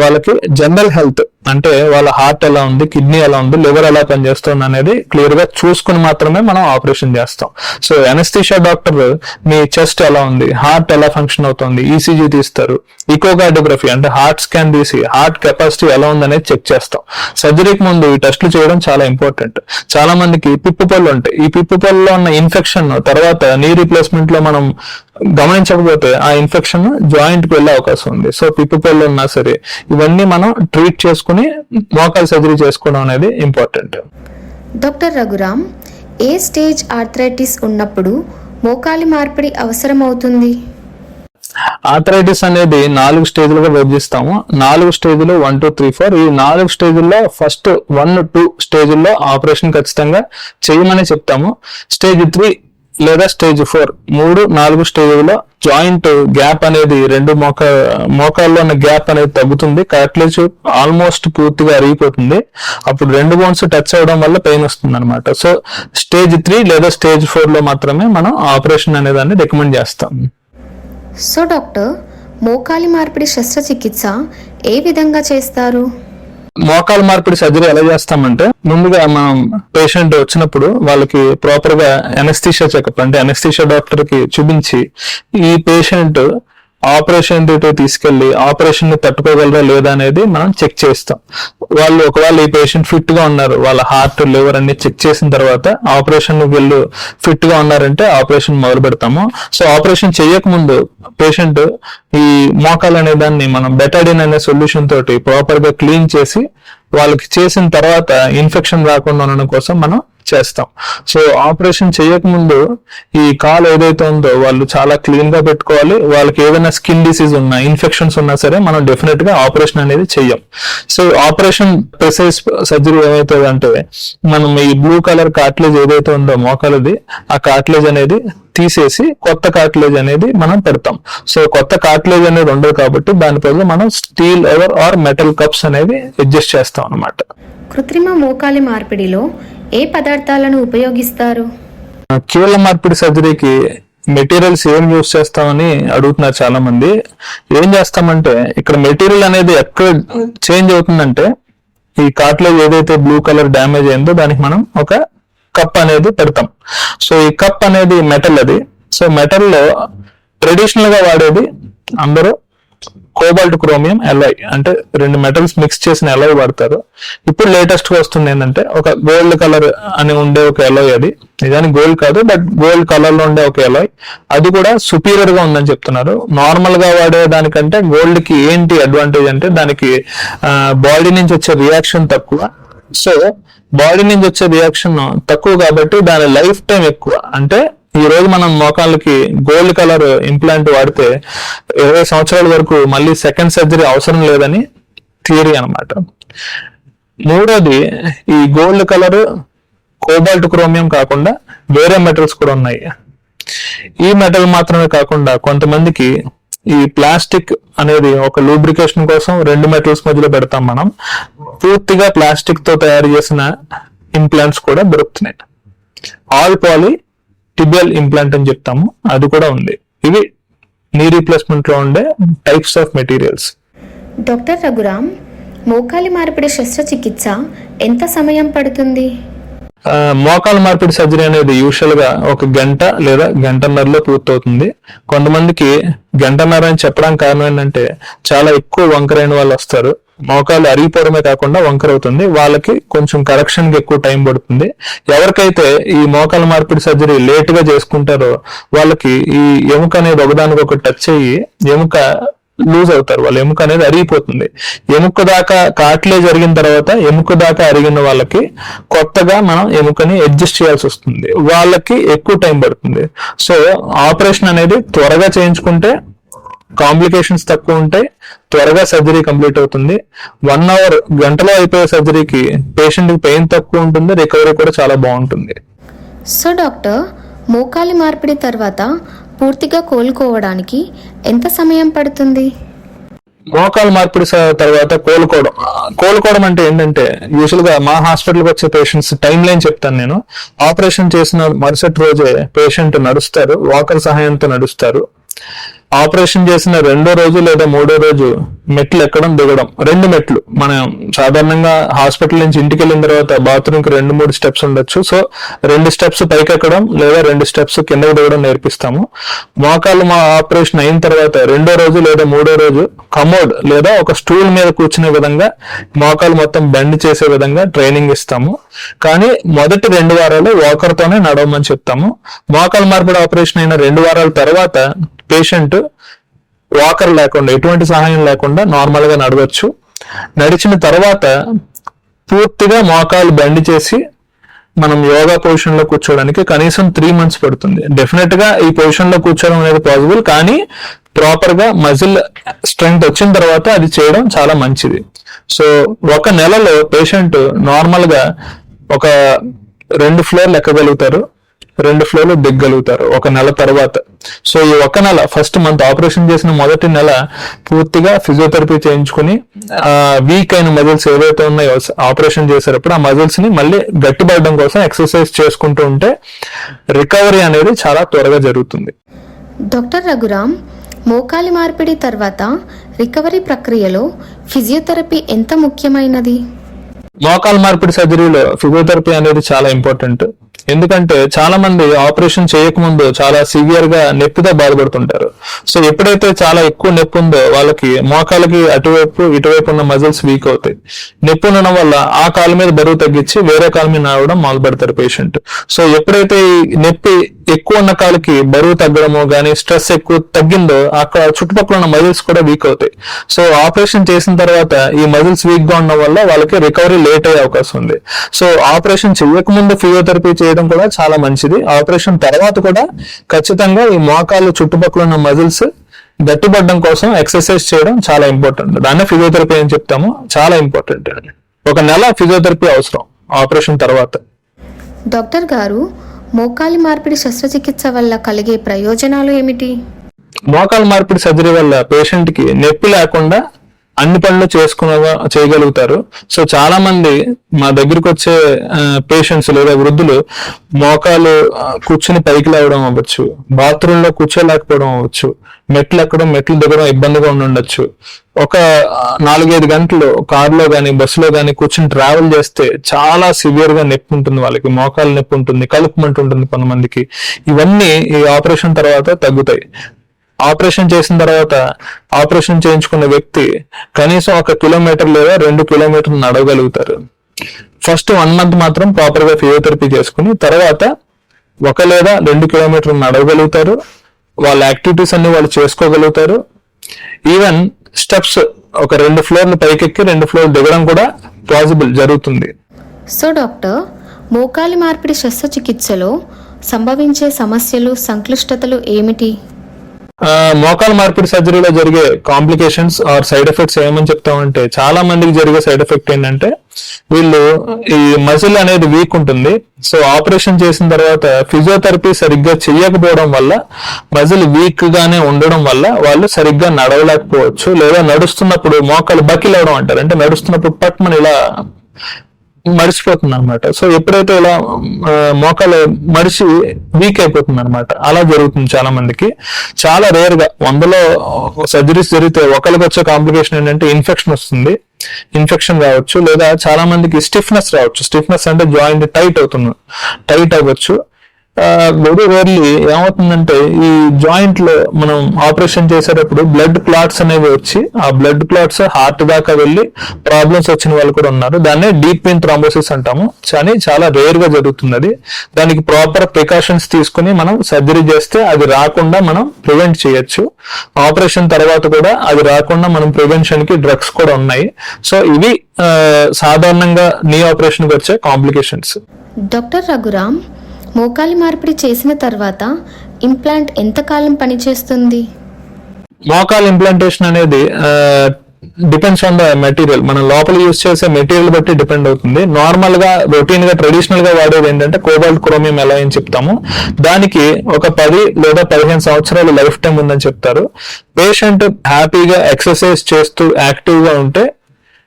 వాళ్ళకి జనరల్ హెల్త్, అంటే వాళ్ళ హార్ట్ ఎలా ఉంది, కిడ్నీ ఎలా ఉంది, లివర్ ఎలా పనిచేస్తుంది అనేది క్లియర్ గా చూసుకుని మాత్రమే మనం ఆపరేషన్ చేస్తాం. సో అనస్థీషియా డాక్టర్ మీ చెస్ట్ ఎలా ఉంది, హార్ట్ ఎలా ఫంక్షన్ అవుతుంది, ఈసీజీ తీస్తారు, ఇకోకార్డియోగ్రఫీ అంటే హార్ట్ స్కాన్ తీసి హార్ట్ కెపాసిటీ ఎలా ఉందనేది చెక్ చేస్తాం. సర్జరీకి ముందు ఈ టెస్టులు చేయడం చాలా ఇంపార్టెంట్. చాలా మందికి పిప్పు పళ్ళు ఉంటాయి, ఈ పిప్పు పళ్ళలో ఉన్న ఇన్ఫెక్షన్ తర్వాత నీ రీప్లేస్మెంట్ లో మనం గమనించకపోతే ఆ ఇన్ఫెక్షన్ జాయింట్ కి వెళ్ళే అవకాశం ఉంది. సో పిప్పు పళ్ళు ఉన్నా సరే ఇవన్నీ మనం ట్రీట్ చేసుకుని మోకాలు సర్జరీ చేసుకోవడం అనేది ఇంపార్టెంట్. డాక్టర్ రఘురామ్, ఏ స్టేజ్ ఆర్థరైటిస్ ఉన్నప్పుడు మోకాలి మార్పిడి అవసరం అవుతుంది? ఆర్థరైటిస్ అనేది 4 స్టేజ్లుగా విభజిస్తాము. 4 స్టేజ్లు 1, 2, 3, 4. ఈ 4 స్టేజ్ల్లో ఫస్ట్ 1, 2 స్టేజ్ల్లో ఆపరేషన్ ఖచ్చితంగా చేయమని చెప్తాము. స్టేజ్ 3 లేదా స్టేజ్ 4, 3-4 స్టేజ్లో జాయింట్ గ్యాప్ అనేది రెండు మోకాల్లో ఉన్న గ్యాప్ అనేది తగ్గుతుంది, కార్టిలేజ్ ఆల్మోస్ట్ పూర్తిగా అరిగిపోతుంది. అప్పుడు రెండు బోన్స్ టచ్ అవడం వల్ల పెయిన్ వస్తుంది అనమాట. సో స్టేజ్ 3 లేదా స్టేజ్ 4 లో మాత్రమే మనం ఆపరేషన్ అనే దాన్ని రికమెండ్ చేస్తాం. సో డాక్టర్, మోకాలి మార్పిడి శస్త్రచికిత్స ఏ విధంగా చేస్తారు? మోకాలు మార్పిడి సర్జరీ ఎలా చేస్తామంటే, ముందుగా మనం పేషెంట్ వచ్చినప్పుడు వాళ్ళకి ప్రాపర్ గా అనస్థీషియా చెకప్, అంటే అనస్థీషియా డాక్టర్ కి చూపించి ఈ పేషెంట్ ఆపరేషన్ థియేటర్ తీసుకెళ్లి ఆపరేషన్ ని తట్టుకోగలరా లేదా అనేది మనం చెక్ చేస్తాం. వాళ్ళు ఒకవేళ ఈ పేషెంట్ ఫిట్ గా ఉన్నారు, వాళ్ళ హార్ట్, లివర్ అన్ని చెక్ చేసిన తర్వాత ఆపరేషన్ వీళ్ళు ఫిట్ గా ఉన్నారంటే ఆపరేషన్ మొదలు పెడతాము. సో ఆపరేషన్ చేయక ముందు పేషెంట్ ఈ మోకాలు అనే దాన్ని మనం బెటాడిన్ అనే సొల్యూషన్ తోటి ప్రాపర్ గా క్లీన్ చేసి వాళ్ళకి చేసిన తర్వాత ఇన్ఫెక్షన్ రాకుండా ఉండడం కోసం మనం చేస్తాం. సో ఆపరేషన్ చేయకముందు ఈ కాలు ఏదైతే ఉందో వాళ్ళు చాలా క్లీన్ గా పెట్టుకోవాలి. వాళ్ళకి ఏదైనా స్కిన్ డిసీజ్ ఉన్నా, ఇన్ఫెక్షన్స్ ఉన్నా సరే మనం డెఫినెట్ గా ఆపరేషన్ అనేది చెయ్యం. సో ఆపరేషన్ ప్రిసైజ్ సర్జరీ ఏమైతుంది అంటే, మనం ఈ బ్లూ కలర్ కార్టిలేజ్ ఏదైతే ఉందో మోకాలది, ఆ కార్టిలేజ్ అనేది తీసేసి కొత్త కార్టిలేజ్ అనేది మనం పెడతాం. సో కొత్త కార్టిలేజ్ అనేది ఉండదు కాబట్టి దాని బదులు మనం steel ever are metal cups అనేవి అడ్జస్ట్ చేస్తాం అన్నమాట. కృత్రిమ మోకాలి మార్పిడిలో ఏ పదార్థాలను ఉపయోగిస్తారు? కీళ్ళ మార్పిడి సర్జరీకి మెటీరియల్స్ ఏం యూస్ చేస్తామని అడుగుతున్నారు చాలా మంది. ఏం చేస్తామంటే, ఇక్కడ మెటీరియల్ అనేది ఎక్కడ చేంజ్ అవుతుందంటే, ఈ కార్టిలేజ్ ఏదైతే బ్లూ కలర్ డ్యామేజ్ అయిందో దానికి మనం ఒక కప్ అనేది పెడతాం. సో ఈ కప్ అనేది మెటల్ అది. సో మెటల్ లో ట్రెడిషనల్ గా వాడేది అందరూ కోబాల్ట్ క్రోమియం ఎలాయ్, అంటే రెండు మెటల్స్ మిక్స్ చేసిన ఎలాయ్ వాడతారు. ఇప్పుడు లేటెస్ట్ గా వస్తుంది ఏంటంటే ఒక గోల్డ్ కలర్ అని ఉండే ఒక ఎలాయ్, అది నిజానికి గోల్డ్ కాదు బట్ గోల్డ్ కలర్ లో ఉండే ఒక ఎలాయ్, అది కూడా సుపీరియర్ గా ఉందని చెప్తున్నారు. నార్మల్ గా వాడే దానికంటే గోల్డ్ కి ఏంటి అడ్వాంటేజ్ అంటే, దానికి బాడీ నుంచి వచ్చే రియాక్షన్ తక్కువ. సో బాడీ నుంచి వచ్చే రియాక్షన్ తక్కువ కాబట్టి దాని లైఫ్ టైం ఎక్కువ. అంటే ఈ రోజు మనం మోకాళ్ళకి గోల్డ్ కలర్ ఇంప్లాంట్ వాడితే 20 సంవత్సరాల వరకు మళ్ళీ సెకండ్ సర్జరీ అవసరం లేదని థియరీ అన్నమాట. మూడోది, ఈ గోల్డ్ కలర్ కోబాల్ట్ క్రోమియం కాకుండా వేరే మెటల్స్ కూడా ఉన్నాయి. ఈ మెటల్ మాత్రమే కాకుండా కొంతమందికి ఈ ప్లాస్టిక్ అనేది ఒక లూబ్రికేషన్ కోసం రెండు మెటల్స్ మధ్యలో పెడతాం మనం. పూర్తిగా ప్లాస్టిక్ తో తయారు చేసిన ఇంప్లాంట్స్ కూడా దొరుకుతున్నాయి. ఆల్ పాలీ టిబియల్ ఇంప్లాంట్ అని చెప్తాము, అది కూడా ఉంది. ఇవి నీ రీప్లేస్మెంట్ లో ఉండే types of materials. Doctor Raghuram, మోకాలి మార్పిడి శస్త్రచికిత్స ఎంత సమయం పడుతుంది? మోకాలు మార్పిడి సర్జరీ అనేది యూజువల్ గా 1 గంట లేదా గంటన్నరలో పూర్తవుతుంది. కొంతమందికి గంటన్నర అని చెప్పడానికి కారణం ఏంటంటే, చాలా ఎక్కువ వంకరైన వాళ్ళు వస్తారు. మోకాలు అరిగిపోవడమే కాకుండా వంకర అవుతుంది, వాళ్ళకి కొంచెం కరెక్షన్ కి ఎక్కువ టైం పడుతుంది. ఎవరికైతే ఈ మోకాలు మార్పిడి సర్జరీ లేట్ గా చేసుకుంటారో వాళ్ళకి ఈ ఎముక అనేది ఒకదానికొకటి టచ్ అయ్యి ఎముక లూజ్ అవుతారు, వాళ్ళ ఎముక అనేది అరిగిపోతుంది. ఎముక దాకా కార్టిలేజ్ అరిగిన తర్వాత ఎముక దాకా అరిగిన వాళ్ళకి కొత్తగా మనం ఎముకని అడ్జస్ట్ చేయాల్సి వస్తుంది, వాళ్ళకి ఎక్కువ టైం పడుతుంది. సో ఆపరేషన్ అనేది త్వరగా చేయించుకుంటే కాంప్లికేషన్స్ తక్కువ ఉంటాయి, త్వరగా సర్జరీ కంప్లీట్ అవుతుంది. 1 అవర్ గంటలో అయిపోయే సర్జరీకి పేషెంట్ కి పెయిన్ తక్కువ ఉంటుంది, రికవరీ కూడా చాలా బాగుంటుంది. సో డాక్టర్, మోకాలి మార్పిడి తర్వాత పూర్తిగా కోలుకోవడానికి ఎంత సమయం పడుతుంది? మోకాలు మార్పిడి తర్వాత కోలుకోవడం అంటే ఏంటంటే, యూజువల్ గా మా హాస్పిటల్కి వచ్చే పేషెంట్స్ టైం లైన్ చెప్తాను నేను. ఆపరేషన్ చేసిన మరుసటి రోజే పేషెంట్ నడుస్తారు, వాకర్ సహాయంతో నడుస్తారు. ఆపరేషన్ చేసిన 2వ రోజు లేదా 3వ రోజు మెట్లు ఎక్కడం దిగడం, 2 మెట్లు. మనం సాధారణంగా హాస్పిటల్ నుంచి ఇంటికి వెళ్ళిన తర్వాత బాత్రూమ్ కి 2-3 స్టెప్స్ ఉండొచ్చు. సో 2 స్టెప్స్ పైకి ఎక్కడం లేదా 2 స్టెప్స్ కిందకి దిగడం నేర్పిస్తాము. మోకాలు ఆపరేషన్ అయిన తర్వాత 2వ రోజు లేదా 3వ రోజు కమోడ్ లేదా ఒక స్టూల్ మీద కూర్చునే విధంగా మోకాలు మొత్తం బెండ్ చేసే విధంగా ట్రైనింగ్ ఇస్తాము. కానీ మొదటి 2 వారాలు వాకర్ తోనే నడవమని చెప్తాము. మోకాలు మార్పిడి ఆపరేషన్ అయిన 2 వారాల తర్వాత పేషెంట్ వాకర్ లేకుండా, ఎటువంటి సహాయం లేకుండా నార్మల్ గా నడవచ్చు. నడిచిన తర్వాత పూర్తిగా మోకాలు బెండ్ చేసి మనం యోగా పొజిషన్ లో కూర్చోవడానికి కనీసం 3 months పడుతుంది. డెఫినెట్ గా ఈ పొజిషన్ లో కూర్చోవడం అనేది పాసిబుల్, కానీ ప్రాపర్ గా మజిల్ స్ట్రెంగ్త్ వచ్చిన తర్వాత అది చేయడం చాలా మంచిది. సో 1 నెలలో పేషెంట్ నార్మల్ గా ఒక 2 ఫ్లోర్లు ఎక్కగలుగుతారు. 2 ఫ్లోర్లు దిగ్గలుగుతారు ఒక నెల తర్వాత. సో ఈ ఒక నెల, ఫస్ట్ మంత్ ఆపరేషన్ చేసిన మొదటి నెల పూర్తిగా ఫిజియోథెరపీ చేయించుకుని వీక్ అయిన మజిల్స్ ఏవైతే ఉన్నాయో ఆపరేషన్ చేసేటప్పుడు ఆ మజిల్స్ ని మళ్ళీ గట్టిపడడం కోసం ఎక్సర్సైజ్ చేసుకుంటూ ఉంటే రికవరీ అనేది చాలా త్వరగా జరుగుతుంది. డాక్టర్ రఘురామ్, మోకాలి మార్పిడి తర్వాత రికవరీ ప్రక్రియలో ఫిజియోథెరపీ ఎంత ముఖ్యమైనది? మోకాలు మార్పిడి సర్జరీలో ఫిజియోథెరపీ అనేది చాలా ఇంపార్టెంట్. ఎందుకంటే చాలా మంది ఆపరేషన్ చేయకముందు చాలా సివియర్ గా నొప్పితో బాధపడుతుంటారు. సో ఎప్పుడైతే చాలా ఎక్కువ నొప్పి ఉందో వాళ్ళకి మోకాలకి అటువైపు ఇటువైపు ఉన్న మజిల్స్ వీక్ అవుతాయి. నొప్పి ఉండడం వల్ల ఆ కాలు మీద బరువు తగ్గించి వేరే కాలు మీద నడవడం మొదలు పెడతారు పేషెంట్. సో ఎప్పుడైతే ఈ నొప్పి ఎక్కువ ఉన్న కాలుకి బరువు తగ్గడము కానీ స్ట్రెస్ ఎక్కువ తగ్గిందో అక్కడ చుట్టుపక్కల ఉన్న మజిల్స్ కూడా వీక్ అవుతాయి. సో ఆపరేషన్ చేసిన తర్వాత ఈ మజిల్స్ వీక్ గా ఉండడం వల్ల వాళ్ళకి రికవరీ లేట్ అయ్యే అవకాశం ఉంది. సో ఆపరేషన్ చేయకముందు ఫిజియోథెరపీ చేయడం కూడా చాలా మంచిది. ఆపరేషన్ తర్వాత కూడా ఖచ్చితంగా ఈ మోకాలు చుట్టుపక్కల ఉన్న మజిల్స్ గట్టిపడడం కోసం ఎక్సర్సైజ్ చేయడం చాలా ఇంపార్టెంట్. దాన్నే ఫిజియోథెరపీ అని చెప్తాము. చాలా ఇంపార్టెంట్. ఒక నెల ఫిజియోథెరపీ అవసరం ఆపరేషన్ తర్వాత. డాక్టర్ గారు, మోకాలి మార్పిడి శస్త్రచికిత్స వల్ల కలిగే ప్రయోజనాలు ఏమిటి? మోకాలు మార్పిడి సర్జరీ వల్ల పేషెంట్ కి నొప్పి లేకుండా అన్ని పనులు చేయగలుగుతారు. సో చాలా మంది మా దగ్గరికి వచ్చే పేషెంట్స్ లేదా వృద్ధులు మోకాలు కూర్చుని పైకి లేవడం అవ్వచ్చు, బాత్రూమ్ లో కూర్చోలేకపోవడం అవ్వచ్చు, మెట్లు ఎక్కడం మెట్లు దిగడం ఇబ్బందిగా ఉండొచ్చు. ఒక 4-5 గంటలు కారులో గానీ బస్సులో గానీ కూర్చుని ట్రావెల్ చేస్తే చాలా సివియర్ గా నొప్పి ఉంటుంది వాళ్ళకి. మోకాలు నొప్పి ఉంటుంది, కలుపుమంటు ఉంటుంది కొంతమందికి. ఇవన్నీ ఈ ఆపరేషన్ తర్వాత తగ్గుతాయి. ఆపరేషన్ చేసిన తర్వాత ఆపరేషన్ చేయించుకున్న వ్యక్తి కనీసం 1 కిలోమీటర్ లేదా 2 కిలోమీటర్లు నడవగలుగుతారు. ఫస్ట్ 1 మంత్ మాత్రం ప్రాపర్ గా ఫిజియోథెరపీ చేసుకుని తర్వాత 1 లేదా 2 కిలోమీటర్లు నడవగలుగుతారు. వాళ్ళ యాక్టివిటీస్ అన్ని వాళ్ళు చేసుకోగలుగుతారు. ఈవెన్ స్టెప్స్ ఒక 2 ఫ్లోర్లు పైకెక్కి 2 ఫ్లోర్లు దిగడం కూడా పాసిబుల్ జరుగుతుంది. సో డాక్టర్, మోకాలి మార్పిడి శస్త్రచికిత్సలో సంభవించే సమస్యలు, సంక్లిష్టతలు ఏమిటి? మోకాలు మార్పిడి సర్జరీలో జరిగే కాంప్లికేషన్స్ ఆర్ సైడ్ ఎఫెక్ట్స్ ఏమని చెప్తామంటే, చాలా మందికి జరిగే సైడ్ ఎఫెక్ట్ ఏంటంటే వీళ్ళు ఈ మజిల్ అనేది వీక్ ఉంటుంది. సో ఆపరేషన్ చేసిన తర్వాత ఫిజియోథెరపీ సరిగ్గా చెయ్యకపోవడం వల్ల మజిల్ వీక్ గానే ఉండడం వల్ల వాళ్ళు సరిగ్గా నడవలేకపోవచ్చు. లేదా నడుస్తున్నప్పుడు మోకాలు బకిల్ అవడం అంటారు, అంటే నడుస్తున్నప్పుడు పట్మని ఇలా మడిచిపోతుంది అనమాట. సో ఎప్పుడైతే ఇలా మోకాలు మడిచి వీక్ అయిపోతుంది అనమాట, అలా జరుగుతుంది చాలా మందికి. చాలా రేర్ గా 100లో సర్జరీస్ జరిగితే ఒకరికి వచ్చే కాంప్లికేషన్ ఏంటంటే ఇన్ఫెక్షన్ వస్తుంది. ఇన్ఫెక్షన్ రావచ్చు, లేదా చాలా మందికి స్టిఫ్నెస్ రావచ్చు. స్టిఫ్నెస్ అంటే జాయింట్ టైట్ అవ్వచ్చు. వెరీ రేర్లీ ఏమవుతుందంటే ఈ జాయింట్ లో మనం ఆపరేషన్ చేసేటప్పుడు బ్లడ్ క్లాట్స్ అనేవి వచ్చి ఆ బ్లడ్ క్లాట్స్ హార్ట్ దాకా వెళ్ళి ప్రాబ్లమ్స్ వచ్చిన వాళ్ళు కూడా ఉన్నారు. దాన్ని డీప్ వెయిన్ థ్రాంబోసిస్ అంటాము. కానీ చాలా రేర్ గా జరుగుతుంది. దానికి ప్రాపర్ ప్రికాషన్స్ తీసుకుని మనం సర్జరీ చేస్తే అది రాకుండా మనం ప్రివెంట్ చేయొచ్చు. ఆపరేషన్ తర్వాత కూడా అది రాకుండా మనం ప్రివెన్షన్ కి డ్రగ్స్ కూడా ఉన్నాయి. సో ఇవి సాధారణంగా నీ ఆపరేషన్ కి వచ్చే కాంప్లికేషన్స్. డాక్టర్ రఘురామ్, మోకాలి మార్పిడి చేసిన తర్వాత ఇంప్లాంట్ ఎంతకాలం పనిచేస్తుంది? మోకాలు ఇంప్లాంటేషన్ అనేది డిపెండ్స్ ఆన్ ద మెటీరియల్. మనం లోపల యూజ్ చేసే మెటీరియల్ బట్టి డిపెండ్ అవుతుంది. నార్మల్ గా రొటీన్ గా ట్రెడిషనల్ గా వాడేది ఏంటంటే కోబాల్ట్ క్రోమియం ఎలా అని చెప్తాము. దానికి ఒక 10 లేదా 15 సంవత్సరాలు లైఫ్ టైం ఉందని చెప్తారు. పేషెంట్ హ్యాపీగా ఎక్సర్సైజ్ చేస్తూ యాక్టివ్ గా ఉంటే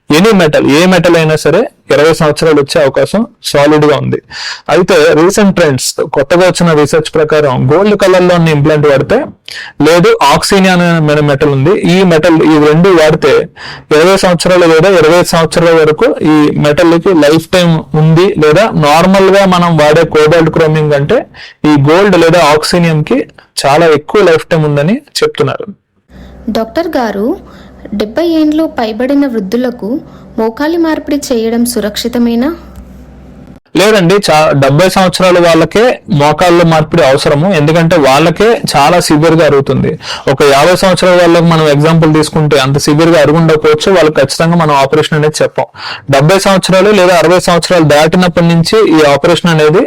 ఏ మెటల్ అయినా సరే 20 సంవత్సరాలు వచ్చే అవకాశం సాలిడ్ గా ఉంది. అయితే రీసెంట్ ట్రెండ్స్, కొత్తగా వచ్చిన రీసెర్చ్ ప్రకారం గోల్డ్ కలర్ లో ఉన్న ఇంప్లాంట్ వాడితే, లేదు ఆక్సినియన్ అనే మెటల్ ఉంది, ఈ రెండు వాడితే 20 సంవత్సరాలు లేదా 25 సంవత్సరాల వరకు ఈ మెటల్ కి లైఫ్ టైం ఉంది. లేదా నార్మల్ గా మనం వాడే కోబాల్ట్ క్రోమియం కంటే ఈ గోల్డ్ లేదా ఆక్సినియం కి చాలా ఎక్కువ లైఫ్ టైం ఉందని చెప్తున్నారు. డాక్టర్ గారు, 70 ఏండ్లు పైబడిన వృద్ధులకు మోకాలి మార్పిడి చేయడం సురక్షితమేనా? లేదండి, 70 సంవత్సరాల వాళ్ళకే మోకాళ్ళ మార్పిడి అవసరము. ఎందుకంటే వాళ్ళకే చాలా సివియర్ గా అరుగుతుంది. ఒక 50 సంవత్సరాల వాళ్ళకి మనం ఎగ్జాంపుల్ తీసుకుంటే అంత సివియర్ గా అరుగుండకపోవచ్చు, వాళ్ళకి ఖచ్చితంగా మనం ఆపరేషన్ అనేది చెప్పాం. 70 సంవత్సరాలు లేదా 60 సంవత్సరాలు దాటినప్పటి నుంచి ఈ ఆపరేషన్ అనేది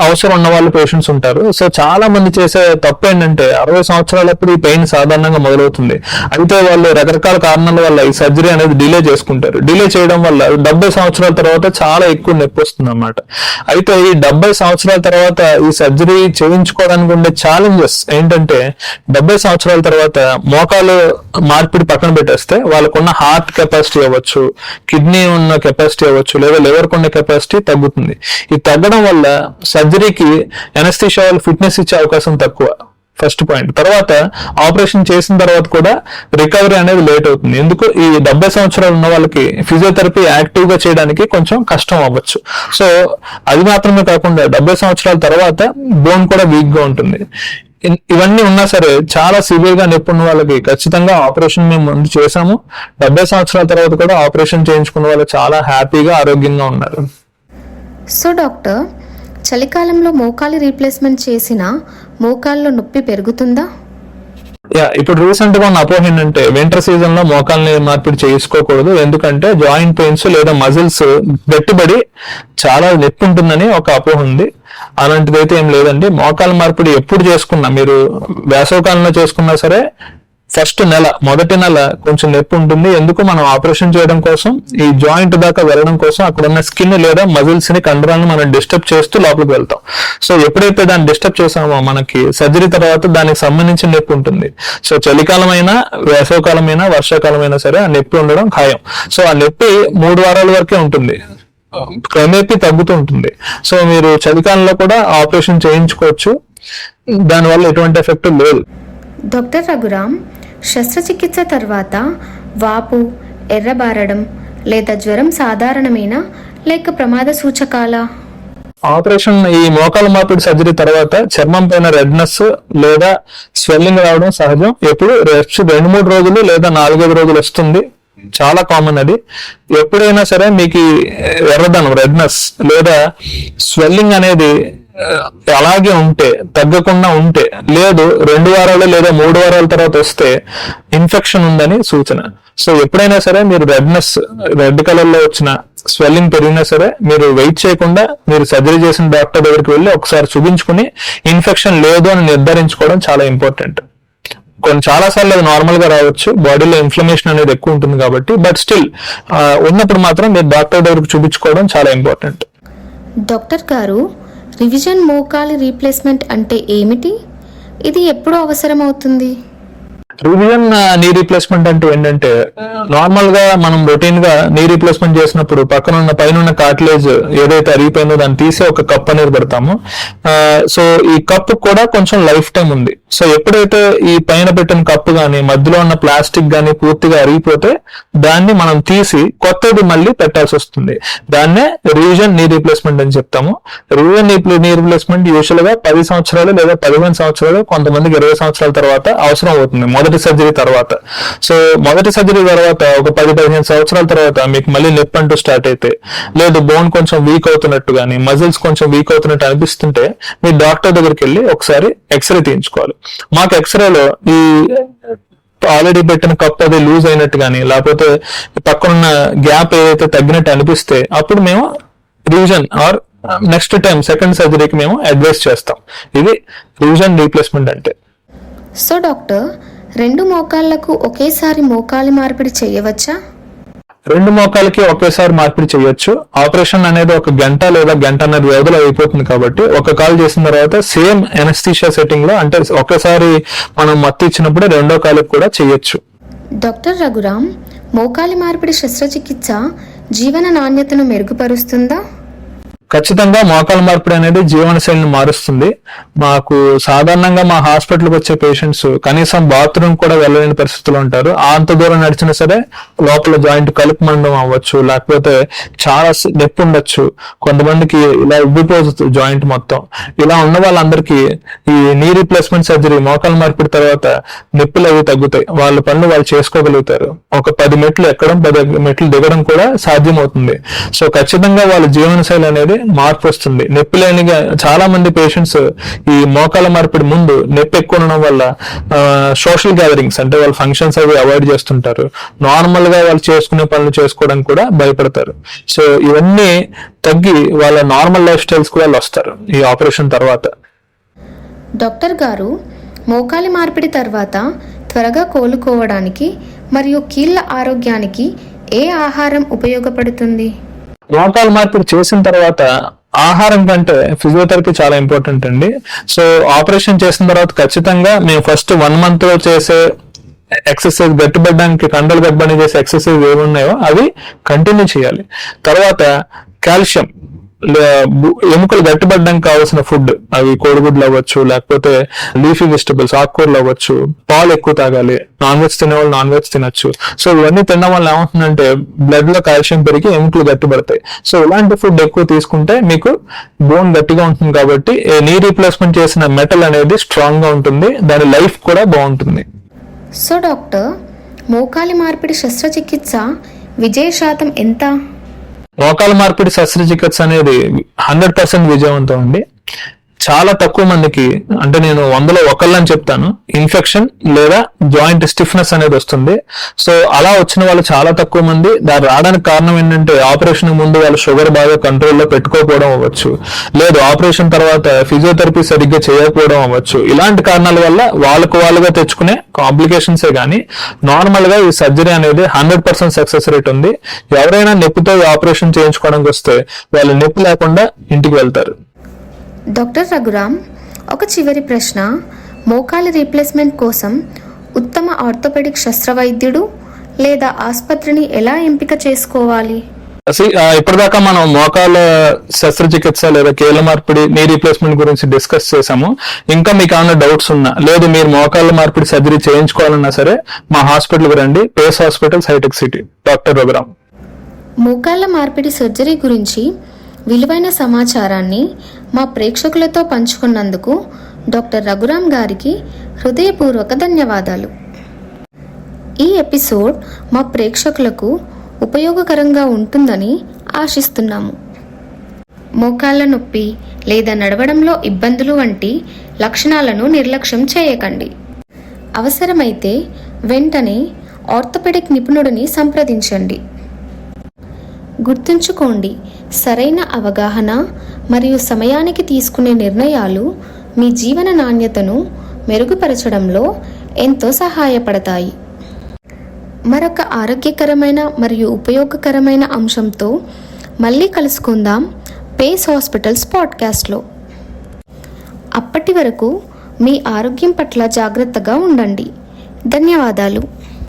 అవసరం ఉన్న వాళ్ళు పేషెంట్స్ ఉంటారు. సో చాలా మంది చేసే తప్పు ఏంటంటే 60 సంవత్సరాలప్పుడు ఈ పెయిన్ సాధారణంగా మొదలవుతుంది. అయితే వాళ్ళు రకరకాల కారణాల వల్ల ఈ సర్జరీ అనేది డిలే చేసుకుంటారు. డిలే చేయడం వల్ల 70 సంవత్సరాల తర్వాత చాలా ఎక్కువ నొప్పి వస్తుంది అన్నమాట. అయితే ఈ 70 సంవత్సరాల తర్వాత ఈ సర్జరీ చేయించుకోవడానికి ఉండే ఛాలెంజెస్ ఏంటంటే 70 సంవత్సరాల తర్వాత మోకాలు మార్పిడి పక్కన పెట్టేస్తే వాళ్ళకున్న హార్ట్ కెపాసిటీ అవ్వచ్చు, కిడ్నీ ఉన్న కెపాసిటీ అవ్వచ్చు, లేదా లివర్ ఉన్న కెపాసిటీ తగ్గుతుంది. ఈ తగ్గడం వల్ల సర్జరీకి ఎనస్థీషియా వాళ్ళు ఫిట్నెస్ ఇచ్చే అవకాశం తక్కువ. First point. తర్వాత ఆపరేషన్ చేసిన తర్వాత కూడా రికవరీ అనేది లేట్ అవుతుంది. ఎందుకు? ఈ 70 సంవత్సరాలు ఉన్న వాళ్ళకి ఫిజియోథెరపీ యాక్టివ్ గా చేయడానికి కొంచెం కష్టం అవ్వచ్చు. సో అది మాత్రమే కాకుండా 70 సంవత్సరాల తర్వాత బోన్ కూడా వీక్ గా ఉంటుంది. ఇవన్నీ ఉన్నా సరే చాలా సివియర్ గా నొప్పి ఉన్న వాళ్ళకి ఖచ్చితంగా ఆపరేషన్ మేము ముందు చేసాము. 70 సంవత్సరాల తర్వాత కూడా ఆపరేషన్ చేయించుకున్న వాళ్ళు చాలా హ్యాపీగా ఆరోగ్యంగా ఉన్నారు. సో డాక్టర్, చలికాలంలో మోకాలి రీప్లేస్మెంట్ చేసిన మోకాల్లో నొప్పి పెరుగుతుందా? ఇప్పుడు రీసెంట్ గా ఉన్న అపోహ ఏంటంటే వింటర్ సీజన్ లో మోకాల్ని మార్పిడి చేసుకోకూడదు, ఎందుకంటే జాయింట్ పెయిన్స్ లేదా మజిల్స్ గట్టిబడి చాలా నొప్పి ఉంటుందని ఒక అపోహ ఉంది. అలాంటిది అయితే ఏం లేదండి. మోకాల మార్పిడి ఎప్పుడు చేసుకున్నా, మీరు వేసవకాలంలో చేసుకున్నా సరే ఫస్ట్ మొదటి నెల కొంచెం నొప్పి ఉంటుంది. ఎందుకు? మనం ఆపరేషన్ చేయడం కోసం, ఈ జాయింట్ దాకా వెళ్ళడం కోసం అక్కడ ఉన్న స్కిన్ లేదా మజిల్స్ ని, కండరాలను మనం డిస్టర్బ్ చేస్తూ లోపలికి వెళ్తాం. సో ఎప్పుడైతే దాన్ని డిస్టర్బ్ చేసామో మనకి సర్జరీ తర్వాత దానికి సంబంధించిన నొప్పి ఉంటుంది. సో చలికాలం అయినా, వేసవకాలం అయినా, వర్షాకాలం అయినా సరే ఆ నొప్పి ఉండడం ఖాయం. సో ఆ నొప్పి 3 వారాల వరకే ఉంటుంది, క్రమేపీ తగ్గుతూ ఉంటుంది. సో మీరు చలికాలంలో కూడా ఆపరేషన్ చేయించుకోవచ్చు, దానివల్ల ఎటువంటి ఎఫెక్ట్ లేదు. డాక్టర్ రఘురామ్, శస్త్రచికిత్స తర్వాత వాపు, ఎర్రబారడం లేదా జ్వరం సాధారణమేనా లేక ప్రమాద సూచకాలా? ఆపరేషన్ ఈ మోకాల మార్పిడి సర్జరీ తర్వాత చర్మం పైన రెడ్నెస్ లేదా స్వెల్లింగ్ రావడం సహజం. ఎప్పుడు 2-3 రోజులు లేదా 4-5 రోజులు వస్తుంది, చాలా కామన్ అది. ఎప్పుడైనా సరే మీకు ఎర్రదనం, రెడ్నెస్ లేదా స్వెల్లింగ్ అనేది అలాగే ఉంటే, తగ్గకుండా ఉంటే, లేదు 2 వారాలు లేదా 3 వారాల తర్వాత వస్తే ఇన్ఫెక్షన్ ఉందని సూచన. సో ఎప్పుడైనా సరే మీరు రెడ్ కలర్ లో వచ్చిన స్వెల్లింగ్ పెరిగినా సరే మీరు వెయిట్ చేయకుండా మీరు సర్జరీ చేసిన డాక్టర్ దగ్గరికి వెళ్ళి ఒకసారి చూపించుకుని ఇన్ఫెక్షన్ లేదు అని నిర్ధారించుకోవడం చాలా ఇంపార్టెంట్. చాలా సార్లు అది నార్మల్ గా రావచ్చు, బాడీలో ఇన్ఫ్లమేషన్ అనేది ఎక్కువ ఉంటుంది కాబట్టి. బట్ స్టిల్ ఉన్నప్పుడు మాత్రం మీరు డాక్టర్ దగ్గరికి చూపించుకోవడం చాలా ఇంపార్టెంట్. డాక్టర్ గారు, రివిజన్ మోకాలి రీప్లేస్మెంట్ అంటే ఏమిటి? ఇది ఎప్పుడు అవసరం అవుతుంది? రివిజన్ నీ రీప్లేస్మెంట్ అంటే ఏంటంటే, నార్మల్ గా మనం రొటీన్ గా నీ రీప్లేస్మెంట్ చేసినప్పుడు పక్కన పైన కార్టిలేజ్ ఏదైతే అరిగిపోయిందో దాన్ని తీసి ఒక కప్ అనేది పెడతాము. సో ఈ కప్ కూడా కొంచెం లైఫ్ టైం ఉంది. సో ఎప్పుడైతే ఈ పైన పెట్టిన కప్పు గానీ మధ్యలో ఉన్న ప్లాస్టిక్ గానీ పూర్తిగా అరిగిపోతే దాన్ని మనం తీసి కొత్తది మళ్ళీ పెట్టాల్సి వస్తుంది. దాన్నే రివిజన్ నీ రీప్లేస్మెంట్ అని చెప్తాము. రివిజన్ నీ రీప్లేస్మెంట్ యూజువల్ గా 10 సంవత్సరాలు లేదా 15 సంవత్సరాలు, కొంతమందికి 20 సంవత్సరాల తర్వాత అవసరం అవుతుంది మొదటి సర్జరీ తర్వాత. సో మొదటి సర్జరీ తర్వాత ఒక 10-15 సంవత్సరాల తర్వాత మీకు మళ్ళీ నొప్పి అంటూ స్టార్ట్ అయితే, లేదు బోన్ కొంచెం వీక్ అవుతున్నట్టు గానీ మజిల్స్ కొంచెం వీక్ అవుతున్నట్టు అనిపిస్తుంటే మీ డాక్టర్ దగ్గరికి వెళ్ళి ఒకసారి ఎక్స్రే తీయించుకోవాలి. మాకు ఎక్స్రేలో ఈ ఆల్రెడీ పెట్టిన కప్ అది లూజ్ అయినట్టు కానీ లేకపోతే పక్కనున్న గ్యాప్ ఏదైతే తగ్గినట్టు అనిపిస్తే అప్పుడు మేము revision or next time second సర్జరీకి మేము అడ్వైస్ చేస్తాం. ఇది రివిజన్ రీప్లేస్మెంట్ అంటే. సో డాక్టర్, 2 మోకాళ్లకు ఒకేసారి మోకాలి మార్పిడి చేయవచ్చా? 2 మోకాలకి ఒకేసారి మార్పిడి చేయొచ్చు. ఆపరేషన్ అనేది 1 గంట లేదా గంటన్నర వ్యవధిలో అయిపోతుంది కాబట్టి ఒక కాలు చేసిన తర్వాత సేమ్ ఎనస్థీషియా సెట్టింగ్ లో, అంటే ఒకేసారి మనం మత్తు ఇచ్చినప్పుడు 2వ కాలుకి కూడా చేయొచ్చు. డాక్టర్ రఘురామ్, మోకాలి మార్పిడి శస్త్రచికిత్స జీవన నాణ్యతను మెరుగుపరుస్తుందా? ఖచ్చితంగా మోకాల మార్పిడి అనేది జీవనశైలిని మారుస్తుంది. మాకు సాధారణంగా మా హాస్పిటల్కి వచ్చే పేషెంట్స్ కనీసం బాత్రూమ్ కూడా వెళ్ళలేని పరిస్థితులు ఉంటారు. అంత దూరం నడిచినా సరే లోపల జాయింట్ కలుపు మండడం అవ్వచ్చు, లేకపోతే చాలా నొప్పి ఉండొచ్చు, కొంతమందికి ఇలా ఉబ్బిపోతుంది జాయింట్ మొత్తం. ఇలా ఉన్న వాళ్ళందరికీ ఈ నీ రీప్లేస్మెంట్ సర్జరీ మోకాల మార్పిడి తర్వాత నొప్పులు అవి తగ్గుతాయి, వాళ్ళ పనులు వాళ్ళు చేసుకోగలుగుతారు. ఒక 10 మెట్లు ఎక్కడం 10 మెట్లు దిగడం కూడా సాధ్యమవుతుంది. సో ఖచ్చితంగా వాళ్ళ జీవనశైలి అనేది మార్పు వస్తుంది. నొప్పి లేనిగా చాలా మంది పేషెంట్స్ ఈ మోకాల మార్పిడి ముందు నొప్పి ఎక్కువ ఉండడం వల్ల సోషల్ గ్యాదరింగ్స్ అంటే వాళ్ళ ఫంక్షన్స్ అవి అవాయిడ్ చేస్తుంటారు. నార్మల్ గా వాళ్ళు చేసుకునే పనులు చేసుకోవడానికి కూడా భయపడతారు. సో ఇవన్నీ తగ్గి వాళ్ళ నార్మల్ లైఫ్ స్టైల్స్ కూడా వాళ్ళు వస్తారు ఈ ఆపరేషన్ తర్వాత. డాక్టర్ గారు, మోకాలి మార్పిడి తర్వాత త్వరగా కోలుకోవడానికి మరియు కీళ్ళ ఆరోగ్యానికి ఏ ఆహారం ఉపయోగపడుతుంది? మోకాలు మార్పిడి చేసిన తర్వాత ఆహారం కంటే ఫిజియోథెరపీ చాలా ఇంపార్టెంట్ అండి. సో ఆపరేషన్ చేసిన తర్వాత ఖచ్చితంగా మేము ఫస్ట్ 1 month లో చేసే ఎక్సర్సైజ్, గట్టిపడడానికి కండలు గట్టిపడి చేసే ఎక్సర్సైజ్ ఏమి ఉన్నాయో అవి కంటిన్యూ చేయాలి. తర్వాత కాల్షియం, ఎముకలు గట్టిపడడానికి కావాల్సిన ఫుడ్, అవి కోడిగుడ్లు అవ్వచ్చు, లేకపోతే లీఫీ వెజిటబుల్స్, ఆకుకూరలు అవ్వచ్చు, పాలు ఎక్కువ తాగాలి. నాన్ వెజ్ తినేవాళ్ళు నాన్ వెజ్ తినొచ్చు. సో ఇవన్నీ తినడం వల్ల ఏమవుతుందంటే బ్లడ్ లో కాల్షియం పెరిగి ఎముకలు గట్టిపడతాయి. సో ఇలాంటి ఫుడ్ ఎక్కువ తీసుకుంటే మీకు బోన్ గట్టిగా ఉంటుంది కాబట్టి నీ రీప్లేస్మెంట్ చేసిన మెటల్ అనేది స్ట్రాంగ్ గా ఉంటుంది, దాని లైఫ్ కూడా బాగుంటుంది. సో డాక్టర్, మోకాలి మార్పిడి శస్త్రచికిత్స విజయ శాతం ఎంత? మోకాల మార్పిడి శస్త్రచికిత్స అనేది 100% విజయవంతం అండి. చాలా తక్కువ మందికి, అంటే నేను 100లో 1 అని చెప్తాను, ఇన్ఫెక్షన్ లేదా జాయింట్ స్టిఫ్నెస్ అనేది వస్తుంది. సో అలా వచ్చిన వాళ్ళు చాలా తక్కువ మంది. దాని రావడానికి కారణం ఏంటంటే ఆపరేషన్ ముందు వాళ్ళు షుగర్ బాగా కంట్రోల్లో పెట్టుకోకపోవడం అవ్వచ్చు, లేదు ఆపరేషన్ తర్వాత ఫిజియోథెరపీ సరిగ్గా చేయకపోవడం అవ్వచ్చు. ఇలాంటి కారణాల వల్ల వాళ్ళుగా తెచ్చుకునే కాంప్లికేషన్సే కానీ నార్మల్ గా ఈ సర్జరీ అనేది 100% సక్సెస్ రేట్ ఉంది. ఎవరైనా నొప్పితో ఆపరేషన్ చేయించుకోవడానికి వస్తే వాళ్ళు నొప్పి లేకుండా ఇంటికి వెళ్తారు. డాక్టర్ రఘురామ్, ఒక చివరి ప్రశ్న. మోకాలి రీప్లేస్మెంట్ కోసం ఉత్తమ ఆర్థోపెడిక్ శస్త్రవైద్యుడు లేదా ఆసుపత్రిని ఎలా ఎంపిక చేసుకోవాలి? ఇప్పటిదాకా మనం మోకాల శస్త్రచికిత్స లేదా కీళ్ళ మార్పిడి, నీ రీప్లేస్మెంట్ గురించి డిస్కస్ చేసాము. ఇంకా మీకు ఏమైనా డౌట్స్ ఉన్నా, లేదు మీరు మోకాళ్ళ మార్పిడి సర్జరీ చేయించుకోవాలన్నా సరే మా హాస్పిటల్కి రండి. పేస్ హాస్పిటల్స్, హైటెక్ సిటీ, డాక్టర్ రఘురామ్. మోకాళ్ళ మార్పిడి సర్జరీ గురించి విలువైన సమాచారాన్ని మా ప్రేక్షకులతో పంచుకున్నందుకు డాక్టర్ రఘురామ్ గారికి హృదయపూర్వక ధన్యవాదాలు. ఈ ఎపిసోడ్ మా ప్రేక్షకులకు ఉపయోగకరంగా ఉంటుందని ఆశిస్తున్నాము. మోకాళ్ళ నొప్పి లేదా నడవడంలో ఇబ్బందులు వంటి లక్షణాలను నిర్లక్ష్యం చేయకండి. అవసరమైతే వెంటనే ఆర్థోపెడిక్ నిపుణుడిని సంప్రదించండి. గుర్తుంచుకోండి, సరైన అవగాహన మరియు సమయానికి తీసుకునే నిర్ణయాలు మీ జీవన నాణ్యతను మెరుగుపరచడంలో ఎంతో సహాయపడతాయి. మరొక ఆరోగ్యకరమైన మరియు ఉపయోగకరమైన అంశంతో మళ్ళీ కలుసుకుందాం పేస్ హాస్పిటల్స్ పాడ్కాస్ట్లో. అప్పటి వరకు మీ ఆరోగ్యం పట్ల జాగ్రత్తగా ఉండండి. ధన్యవాదాలు.